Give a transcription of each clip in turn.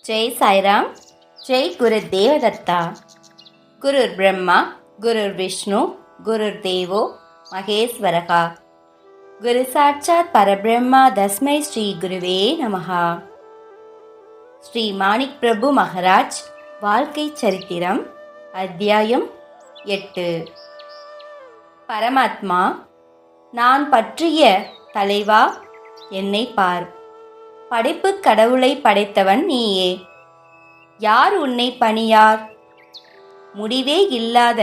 ஜெய் சாய்ராம். ஜெய் குரு தேவதத்தா. குருர் பிரம்மா குருர் விஷ்ணு குருர் தேவோ மகேஸ்வரகா. குரு சாட்சாத் பரபிரம்மா தஸ்மை ஸ்ரீ குருவே நமஹா. ஸ்ரீ மாணிக் பிரபு மகராஜ் வாழ்க்கை சரித்திரம் அத்தியாயம் 8. பரமாத்மா: நான் பற்றிய தலைவா, என்னை பார். படைப்பு கடவுளை படைத்தவன் நீயே. யார் உன்னை பணியார்? முடிவே இல்லாத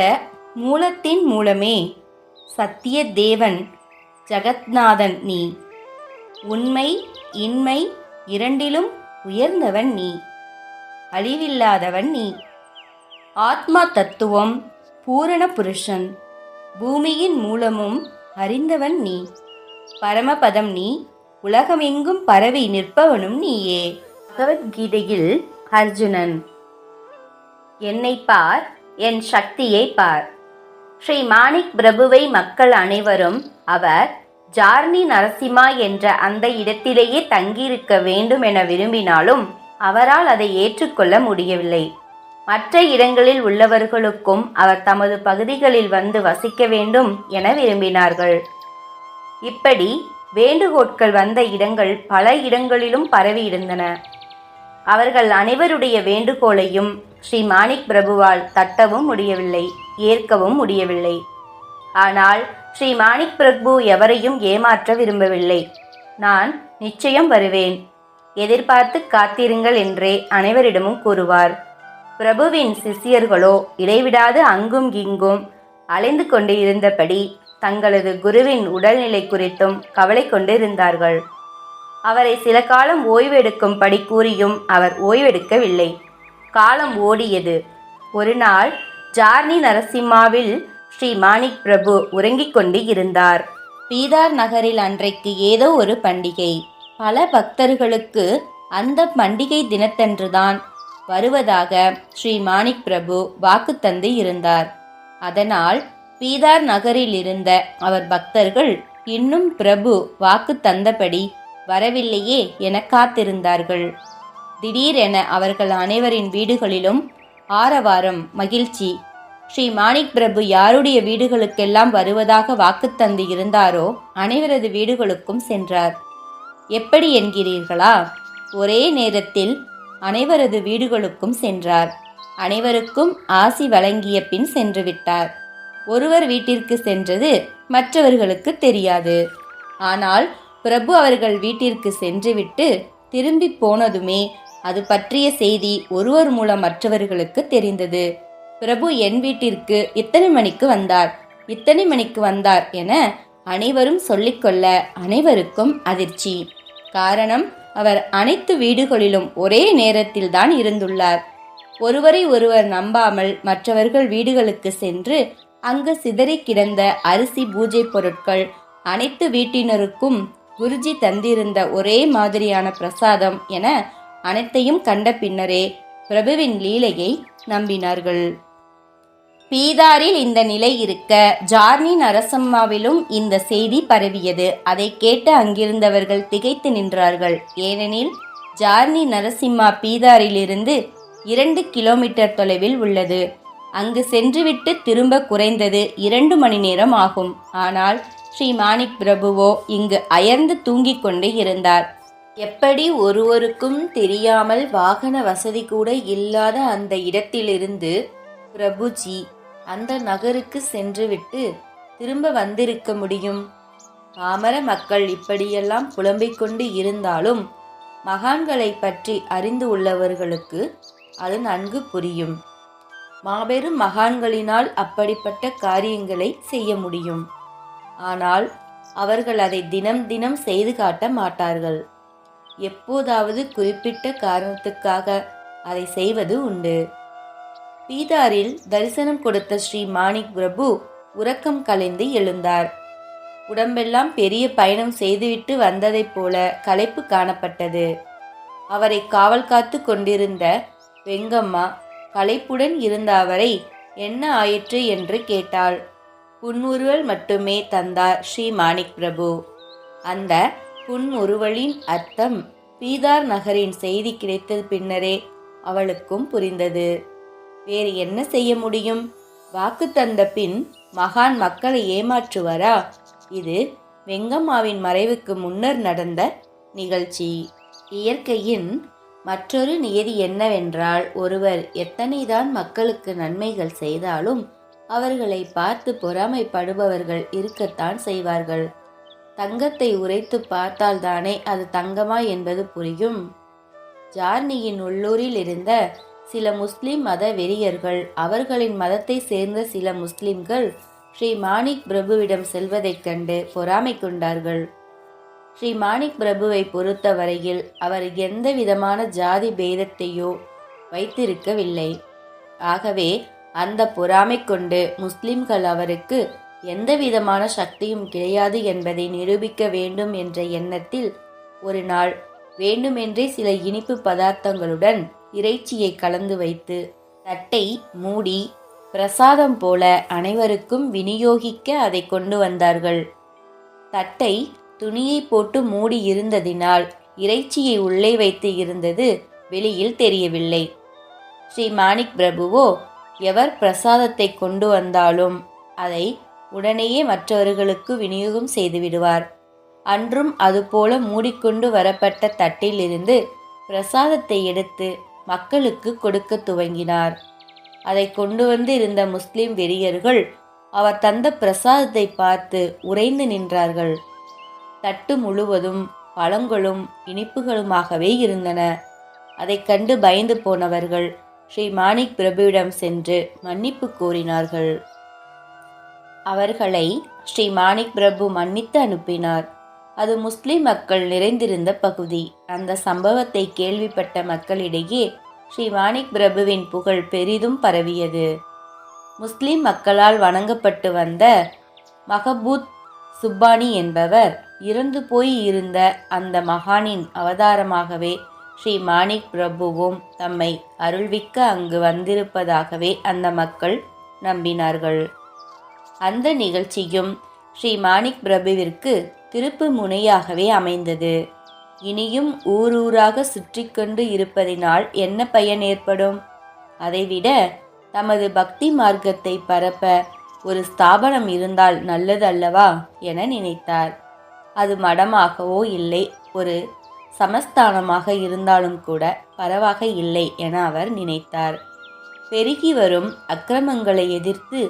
மூலத்தின் மூலமே சத்திய தேவன் ஜகத்நாதன் நீ. உண்மை இன்மை இரண்டிலும் உயர்ந்தவன் நீ. அழிவில்லாதவன் நீ. ஆத்மா தத்துவம் பூரண புருஷன். பூமியின் மூலமும் அறிந்தவன் நீ. பரமபதம் நீ. உலகமெங்கும் பரவி நிற்பவனும் நீயே. பகவத்கீதையில் அர்ஜுனன்: என்னை பார், என் சக்தியை பார். ஸ்ரீ மாணிக் பிரபுவை மக்கள் அனைவரும் அவர் ஜார்னி நரசிம்மா என்ற அந்த இடத்திலேயே தங்கியிருக்க வேண்டும் என விரும்பினாலும் அவரால் அதை ஏற்றுக்கொள்ள முடியவில்லை. மற்ற இடங்களில் உள்ளவர்களுக்கும் அவர் தமது பகுதிகளில் வந்து வசிக்க வேண்டும் என விரும்பினார்கள். இப்படி வேண்டுகோட்கள் வந்த இடங்கள் பல இடங்களிலும் பரவி இருந்தன. அவர்கள் அனைவருடைய வேண்டுகோளையும் ஸ்ரீ மாணிக் பிரபுவால் தட்டவும் முடியவில்லை, ஏற்கவும் முடியவில்லை. ஆனால் ஸ்ரீ மாணிக் பிரபு எவரையும் ஏமாற்ற விரும்பவில்லை. நான் நிச்சயம் வருவேன், எதிர்பார்த்து காத்திருங்கள் என்றே அனைவரிடமும் கூறுவார். பிரபுவின் சிஷ்யர்களோ இடைவிடாது அங்கும் இங்கும் அலைந்து கொண்டு இருந்தபடி தங்களது குருவின் உடல்நிலை குறித்தும் கவலை கொண்டிருந்தார்கள். அவரை சில காலம் ஓய்வெடுக்கும்படி கூறியும் அவர் ஓய்வெடுக்கவில்லை. காலம் ஓடியது. ஒரு நாள் ஜார்னி நரசிம்மாவில் ஸ்ரீ மாணிக் பிரபு உறங்கிக் கொண்டு இருந்தார். பீதார் நகரில் அன்றைக்கு ஏதோ ஒரு பண்டிகை. பல பக்தர்களுக்கு அந்த பண்டிகை தினத்தன்றுதான் வருவதாக ஸ்ரீ மாணிக் பிரபு வாக்கு தந்து இருந்தார். அதனால் பீதார் நகரில் இருந்த அவர் பக்தர்கள் இன்னும் பிரபு வாக்கு தந்தபடி வரவில்லையே என காத்திருந்தார்கள். திடீரென அவர்கள் அனைவரின் வீடுகளிலும் ஆரவாரம், மகிழ்ச்சி. ஸ்ரீ மாணிக் பிரபு யாருடைய வீடுகளுக்கெல்லாம் வருவதாக வாக்கு தந்து இருந்தாரோ அனைவரது வீடுகளுக்கும் சென்றார். எப்படி என்கிறீர்களா? ஒரே நேரத்தில் அனைவரது வீடுகளுக்கும் சென்றார். அனைவருக்கும் ஆசி வழங்கிய பின் சென்று விட்டார். ஒருவர் வீட்டிற்கு சென்றது மற்றவர்களுக்கு தெரியாது. ஆனால் பிரபு அவர்கள் வீட்டிற்கு சென்றுவிட்டு திரும்பி போனதுமே அது பற்றிய செய்தி ஒருவர் மூலம் மற்றவர்களுக்கு தெரிந்தது. பிரபு என் வீட்டிற்கு இத்தனை மணிக்கு வந்தார், இத்தனை மணிக்கு வந்தார் என அனைவரும் சொல்லிக்கொள்ள அனைவருக்கும் அதிர்ச்சி. காரணம், அவர் அனைத்து வீடுகளிலும் ஒரே நேரத்தில் தான் இருந்துள்ளார். ஒருவரை ஒருவர் நம்பாமல் மற்றவர்கள் வீடுகளுக்கு சென்று அங்கு சிதறி கிடந்த அரிசி, பூஜை பொருட்கள், அனைத்து வீட்டினருக்கும் குருஜி தந்திருந்த ஒரே மாதிரியான பிரசாதம் என அனைத்தையும் கண்ட பின்னரே பிரபுவின் லீலையை நம்பினார்கள். பீதாரில் இந்த நிலை இருக்க ஜார்னி நரசம்மாவிலும் இந்த செய்தி பரவியது. அதை கேட்டு அங்கிருந்தவர்கள் திகைத்து நின்றார்கள். ஏனெனில் ஜார்னி நரசிம்மா பீதாரிலிருந்து 2 கிலோமீட்டர் தொலைவில் உள்ளது. அங்கு சென்றுவிட்டு திரும்ப குறைந்தது 2 மணி நேரம் ஆகும். ஆனால் ஸ்ரீ மாணிக் பிரபுவோ இங்கு அயர்ந்து தூங்கிக் கொண்டு இருந்தார். எப்படி ஒருவருக்கும் தெரியாமல் வாகன வசதி கூட இல்லாத அந்த இடத்திலிருந்து பிரபுஜி அந்த நகருக்கு சென்றுவிட்டு திரும்ப வந்திருக்க முடியும்? பாமர மக்கள் இப்படியெல்லாம் புலம்பிக் கொண்டு இருந்தாலும் மகான்களை பற்றி அறிந்து உள்ளவர்களுக்கு அது நன்கு புரியும். மாபெரும் மகான்களினால் அப்படிப்பட்ட காரியங்களை செய்ய முடியும். ஆனால் அவர்கள் அதை தினம் தினம் செய்து காட்ட மாட்டார்கள். எப்போதாவது குறிப்பிட்ட காரணத்துக்காக அதை செய்வது உண்டு. பீதாரில் தரிசனம் கொடுத்த ஸ்ரீ மாணிக் பிரபு உறக்கம் கலைந்து எழுந்தார். உடம்பெல்லாம் பெரிய பயணம் செய்துவிட்டு வந்ததைப் போல களைப்பு காணப்பட்டது. அவரை காவல் காத்து கொண்டிருந்த வெங்கம்மா களைப்புடன் இருந்த அவரை என்ன ஆயிற்று என்று கேட்டாள். புன்முறுவல் மட்டுமே தந்தார் ஸ்ரீ மாணிக் பிரபு. அந்த புன்முறுவலின் அர்த்தம் பீதார் நகரின் செய்தி கிடைத்தது பின்னரே அவளுக்கும் புரிந்தது. வேறு என்ன செய்ய முடியும்? வாக்கு தந்த பின் மகான் மக்களை ஏமாற்றுவாரா? இது வெங்கம்மாவின் மறைவுக்கு முன்னர் நடந்த நிகழ்ச்சி. இயற்கையின் மற்றொரு நியதி என்னவென்றால், ஒருவர் எத்தனைதான் மக்களுக்கு நன்மைகள் செய்தாலும் அவர்களை பார்த்து பொறாமைப்படுபவர்கள் இருக்கத்தான் செய்வார்கள். தங்கத்தை உரைத்து பார்த்தால்தானே அது தங்கமா என்பது புரியும். ஜார்னியின் உள்ளூரில் இருந்த சில முஸ்லிம் மத வெறியர்கள் அவர்களின் மதத்தை சேர்ந்த சில முஸ்லிம்கள் ஸ்ரீ மாணிக் பிரபுவிடம் செல்வதைக் கண்டு பொறாமை கொண்டார்கள். ஸ்ரீ மாணிக் பிரபுவை பொறுத்த வரையில் அவர் எந்த விதமான ஜாதி பேதத்தையோ வைத்திருக்கவில்லை. ஆகவே அந்த பொறாமை கொண்டு முஸ்லிம்கள் அவருக்கு எந்த விதமான சக்தியும் கிடையாது என்பதை நிரூபிக்க வேண்டும் என்ற எண்ணத்தில் ஒரு நாள் வேண்டுமென்றே சில இனிப்பு பதார்த்தங்களுடன் இறைச்சியை கலந்து வைத்து தட்டை மூடி பிரசாதம் போல அனைவருக்கும் விநியோகிக்க அதை கொண்டு வந்தார்கள். தட்டை துணியை போட்டு மூடி இருந்ததினால் இறைச்சியை உள்ளே வைத்து இருந்தது வெளியில் தெரியவில்லை. ஸ்ரீ மாணிக் பிரபுவோ எவர் பிரசாதத்தை கொண்டு வந்தாலும் அதை உடனேயே மற்றவர்களுக்கு விநியோகம் செய்து விடுவார். அன்றும் அதுபோல மூடிக்கொண்டு வரப்பட்ட தட்டிலிருந்து பிரசாதத்தை எடுத்து மக்களுக்கு கொடுக்க துவங்கினார். அதை கொண்டு வந்து இருந்த முஸ்லிம் வெறியர்கள் அவர் தந்த பிரசாதத்தை பார்த்து உறைந்து நின்றார்கள். தட்டு முழுவதும் பழங்களும் இனிப்புகளுமாகவே இருந்தன. அதை கண்டு பயந்து போனவர்கள் ஸ்ரீ மாணிக் பிரபுவிடம் சென்று மன்னிப்பு கோரினார்கள். அவர்களை ஸ்ரீ மாணிக் பிரபு மன்னித்து அனுப்பினார். அது முஸ்லிம் மக்கள் நிறைந்திருந்த பகுதி. அந்த சம்பவத்தை கேள்விப்பட்ட மக்களிடையே ஸ்ரீ மாணிக் பிரபுவின் புகழ் பெரிதும் பரவியது. முஸ்லிம் மக்களால் வணங்கப்பட்டு வந்த மஹபூத் சுப்பானி என்பவர் இறந்து போய் இருந்த அந்த மகானின் அவதாரமாகவே ஸ்ரீ மாணிக் பிரபுவும் தம்மை அருள்விக்க அங்கு வந்திருப்பதாகவே அந்த மக்கள் நம்பினார்கள். அந்த நிகழ்ச்சியும் ஸ்ரீ மாணிக் பிரபுவிற்கு திருப்பு முனையாகவே அமைந்தது. இனியும் ஊரூராக சுற்றி கொண்டு இருப்பதினால் என்ன பயன் ஏற்படும்? அதைவிட தமது பக்தி மார்க்கத்தை பரப்ப ஒரு ஸ்தாபனம் இருந்தால் நல்லது அல்லவா என நினைத்தார். அது மடமாகவோ இல்லை, ஒரு சமஸ்தானமாக இருந்தாலும் கூட பரவாக இல்லை என அவர் நினைத்தார். பெருகி வரும் அக்கிரமங்களை எதிர்த்து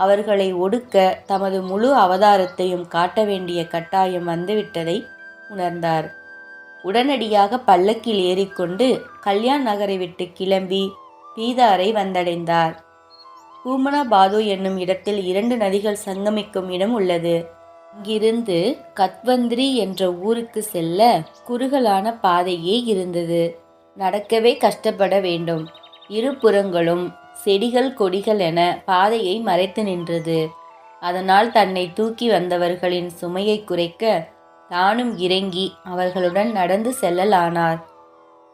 அவர்களை ஒடுக்க தமது முழு அவதாரத்தையும் காட்ட வேண்டிய கட்டாயம் வந்துவிட்டதை உணர்ந்தார். உடனடியாக பல்லக்கில் ஏறிக்கொண்டு கல்யாண் நகரை விட்டு கிளம்பி பீதாரை வந்தடைந்தார். பூமனாபாது என்னும் இடத்தில் 2 நதிகள் சங்கமிக்கும் இடம் உள்ளது. இங்கிருந்து கத்வந்திரி என்ற ஊருக்கு செல்ல குறுகலான பாதையே இருந்தது. நடக்கவே கஷ்டப்பட வேண்டும். இருபுறங்களும் செடிகள் கொடிகள் என பாதையை மறைத்து நின்றது. அதனால் தன்னை தூக்கி வந்தவர்களின் சுமையை குறைக்க தானும் இறங்கி அவர்களுடன் நடந்து செல்லலானார்.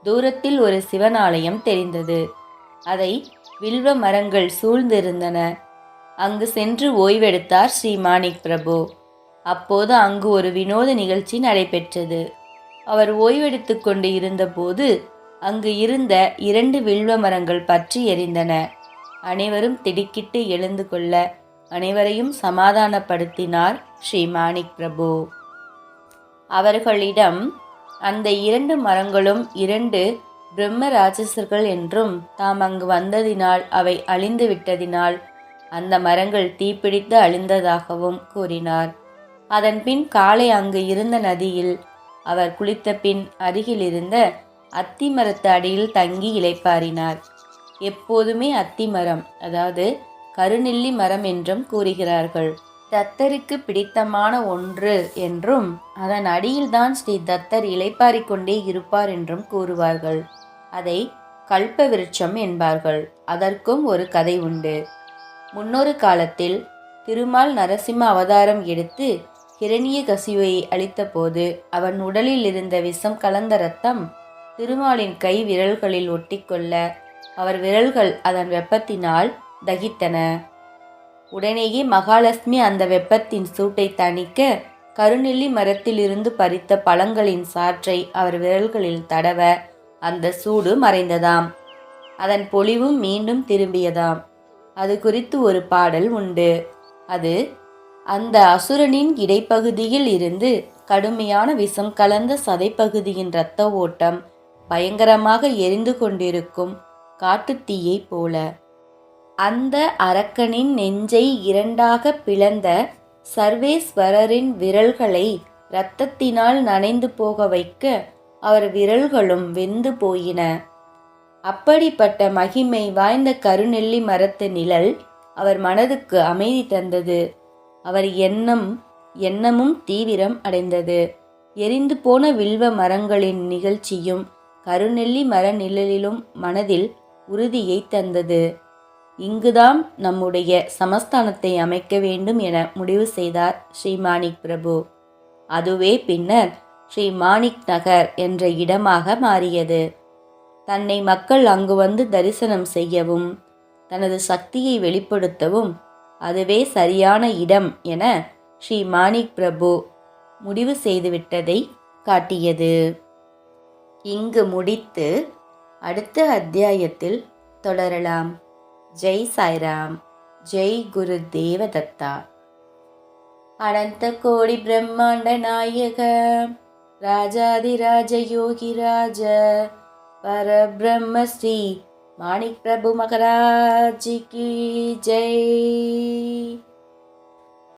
தூரத்தில் ஒரு சிவனாலயம் தெரிந்தது. அதை வில்வ மரங்கள் சூழ்ந்திருந்தன. அங்கு சென்று ஓய்வெடுத்தார் ஸ்ரீ மாணிக் பிரபு. அப்போது அங்கு ஒரு வினோத நிகழ்ச்சி நடைபெற்றது. அவர் ஓய்வெடுத்து கொண்டு இருந்தபோது அங்கு இருந்த 2 வில்வ மரங்கள் பற்றி எரிந்தன. அனைவரும் திடுக்கிட்டு எழுந்து கொள்ள அனைவரையும் சமாதானப்படுத்தினார் ஸ்ரீ மாணிக் பிரபு. அவர்களிடம் அந்த 2 மரங்களும் 2 பிரம்ம ராட்சசர்கள் என்றும் தாம் அங்கு வந்ததினால் அவை அழிந்து விட்டதினால் அந்த மரங்கள் தீப்பிடித்து அழிந்ததாகவும் கூறினார். அதன் பின் காலை அங்கு இருந்த நதியில் அவர் குளித்த பின் அருகில் இருந்த அத்தி மரத்து அடியில் தங்கி இளைப்பாறினார். எப்போதுமே அத்தி மரம், அதாவது கருநெல்லி மரம் என்றும் கூறுகிறார்கள். தத்தருக்கு பிடித்தமான ஒன்று என்றும் அதன் அடியில்தான் ஸ்ரீ தத்தர் இளைப்பாறிக் கொண்டே இருப்பார் என்றும் கூறுவார்கள். அதை கல்ப விருட்சம் என்பார்கள். அதற்கும் ஒரு கதை உண்டு. முன்னொரு காலத்தில் திருமால் நரசிம்ம அவதாரம் எடுத்து ஹிரண்யகசிபுவை அழித்தபோது அவன் உடலில் இருந்த விஷம் கலந்த இரத்தம் திருமாலின் கை விரல்களில் ஒட்டிக்கொள்ள அவர் விரல்கள் அதன் வெப்பத்தினால் தகித்தன. உடனேயே மகாலட்சுமி அந்த வெப்பத்தின் சூட்டை தணிக்க கருநெல்லி மரத்திலிருந்து பறித்த பழங்களின் சாற்றை அவர் விரல்களில் தடவ அந்த சூடு மறைந்ததாம். அதன் பொலிவும் மீண்டும் திரும்பியதாம். அது குறித்து ஒரு பாடல் உண்டு. அது அந்த அசுரனின் இடைப்பகுதியில் இருந்து கடுமையான விஷம் கலந்த சதைப்பகுதியின் இரத்த ஓட்டம் பயங்கரமாக எரிந்து கொண்டிருக்கும் காட்டுத்தீயை போல. அந்த அரக்கனின் நெஞ்சை இரண்டாக பிளந்த சர்வேஸ்வரரின் விரல்களை இரத்தத்தினால் நனைந்து போக வைக்க அவர் விரல்களும் வெந்து போயின. அப்படிப்பட்ட மகிமை வாய்ந்த கருநெல்லி மரத்து நிழல் அவர் மனதுக்கு அமைதி தந்தது. அவர் எண்ணமும் தீவிரம் அடைந்தது. எரிந்து போன வில்வ மரங்களின் நிகழ்ச்சியும் கருநெல்லி மர நிழலிலும் மனதில் உறுதியை தந்தது. இங்குதான் நம்முடைய சமஸ்தானத்தை அமைக்க வேண்டும் என முடிவு செய்தார் ஸ்ரீ மாணிக் பிரபு. அதுவே பின்னர் ஸ்ரீ மாணிக் நகர் என்ற இடமாக மாறியது. தன்னை மக்கள் அங்கு வந்து தரிசனம் செய்யவும் தனது சக்தியை வெளிப்படுத்தவும் அதுவே சரியான இடம் என ஸ்ரீ மாணிக் பிரபு முடிவு செய்துவிட்டதை காட்டியது. இங்கு முடித்து அடுத்த அத்தியாயத்தில் தொடரலாம். ஜெய் சாய்ராம். ஜெய் குரு தேவதத்தா. அனந்த கோடி பிரம்மாண்ட நாயக ராஜாதிராஜ யோகிராஜ பரபிரம்ம ஸ்ரீ மாணிக் பிரபு மகராஜ் கி ஜெய்.